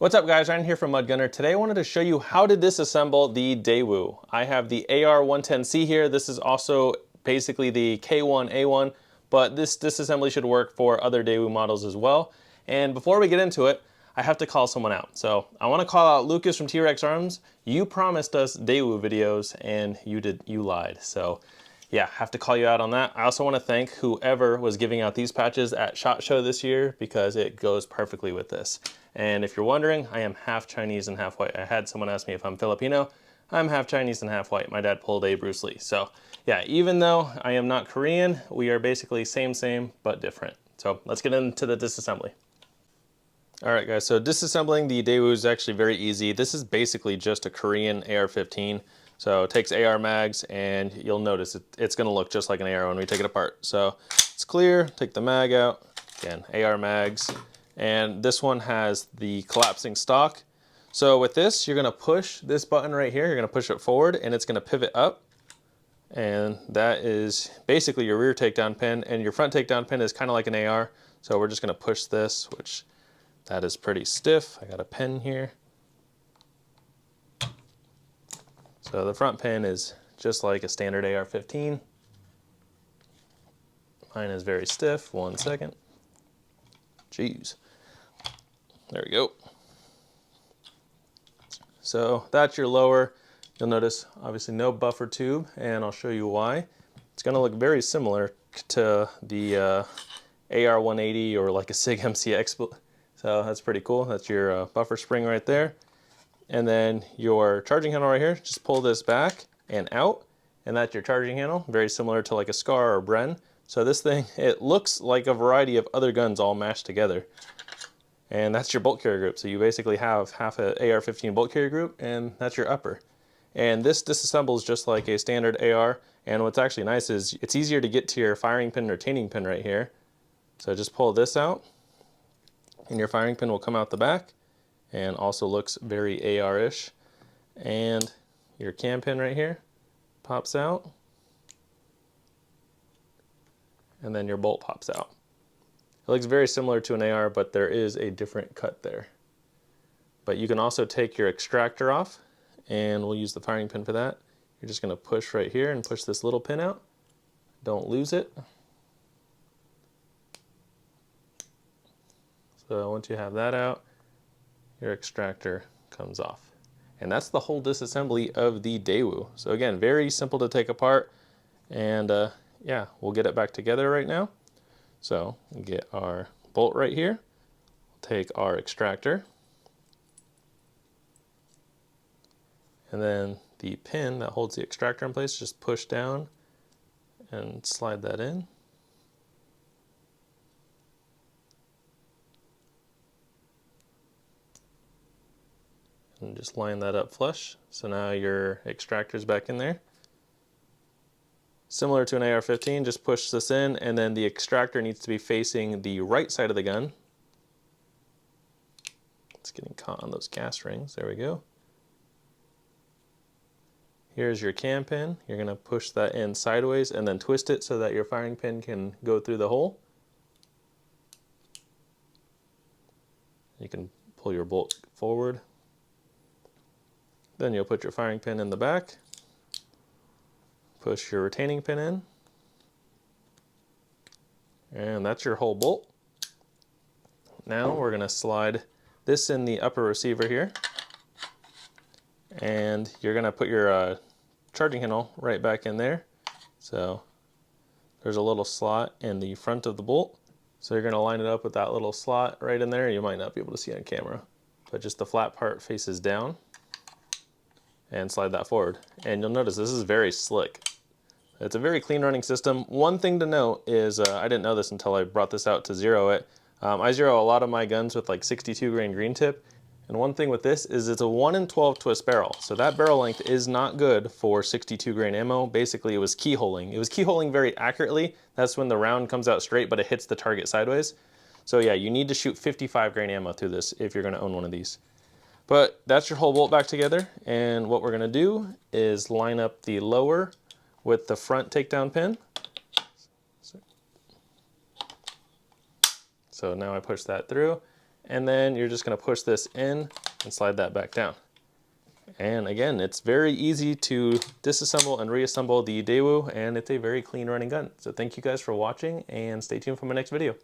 What's up guys, Ryan here from Mud Gunner. Today I wanted to show you how to disassemble the Daewoo. I have the AR-110C here. This is also basically the K1A1, but this disassembly should work for other Daewoo models as well. And before we get into it, I have to call someone out. So I want to call out Lucas from T-Rex Arms. You promised us Daewoo videos and you lied. So yeah, have to call you out on that. I also want to thank whoever was giving out these patches at SHOT Show this year because it goes perfectly with this. And if you're wondering, I am half Chinese and half white. I had someone ask me if I'm Filipino. I'm half Chinese and half white. My dad pulled a Bruce Lee. So yeah, even though I am not Korean, we are basically same, but different. So let's get into the disassembly. All right guys, so disassembling the Daewoo is actually very easy. This is basically just a Korean AR-15. So it takes AR mags and you'll notice it's gonna look just like an AR when we take it apart. So it's clear, take the mag out, again, AR mags. And this one has the collapsing stock. So with this, you're gonna push this button right here, you're gonna push it forward and it's gonna pivot up. And that is basically your rear takedown pin, and your front takedown pin is kind of like an AR. So we're just gonna push this, which that is pretty stiff. I got a pin here. So the front pin is just like a standard AR-15. Mine is very stiff. 1 second. Jeez. There we go. So that's your lower. You'll notice obviously no buffer tube, and I'll show you why. It's going to look very similar to the AR-180 or like a SIG MCX. So that's pretty cool. That's your buffer spring right there. And then your charging handle right here, just pull this back and out, and that's your charging handle, very similar to like a SCAR or Bren. So this thing, it looks like a variety of other guns all mashed together. And that's your bolt carrier group. So you basically have half an AR-15 bolt carrier group, and that's your upper. And this disassembles just like a standard AR. And what's actually nice is it's easier to get to your firing pin and retaining pin right here. So just pull this out, and your firing pin will come out the back, and also looks very AR-ish. And your cam pin right here pops out, and then your bolt pops out. It looks very similar to an AR, but there is a different cut there. But you can also take your extractor off, and we'll use the firing pin for that. You're just going to push right here and push this little pin out. Don't lose it. So once you have that out, your extractor comes off. And that's the whole disassembly of the Daewoo. So again, very simple to take apart, and yeah, we'll get it back together right now. So we get our bolt right here, take our extractor, and then the pin that holds the extractor in place, just push down and slide that in. And just line that up flush. So now your extractor's back in there. Similar to an AR-15, just push this in, and then the extractor needs to be facing the right side of the gun. It's getting caught on those gas rings. There we go. Here's your cam pin. You're going to push that in sideways and then twist it so that your firing pin can go through the hole. You can pull your bolt forward. Then you'll put your firing pin in the back. Push your retaining pin in, and that's your whole bolt. Now we're going to slide this in the upper receiver here, and you're going to put your charging handle right back in there. So there's a little slot in the front of the bolt, so you're going to line it up with that little slot right in there. You might not be able to see on camera, but just the flat part faces down, and slide that forward. And you'll notice this is very slick. It's a very clean running system. One thing to note is, I didn't know this until I brought this out to zero it. I zero a lot of my guns with like 62 grain green tip. And one thing with this is it's a 1 in 12 twist barrel. So that barrel length is not good for 62 grain ammo. Basically it was keyholing. It was keyholing very accurately. That's when the round comes out straight, but it hits the target sideways. So yeah, you need to shoot 55 grain ammo through this if you're gonna own one of these. But that's your whole bolt back together, and what we're gonna do is line up the lower with the front takedown pin. So now I push that through, and then you're just gonna push this in and slide that back down. And again, it's very easy to disassemble and reassemble the Daewoo, and it's a very clean running gun. So thank you guys for watching, and stay tuned for my next video.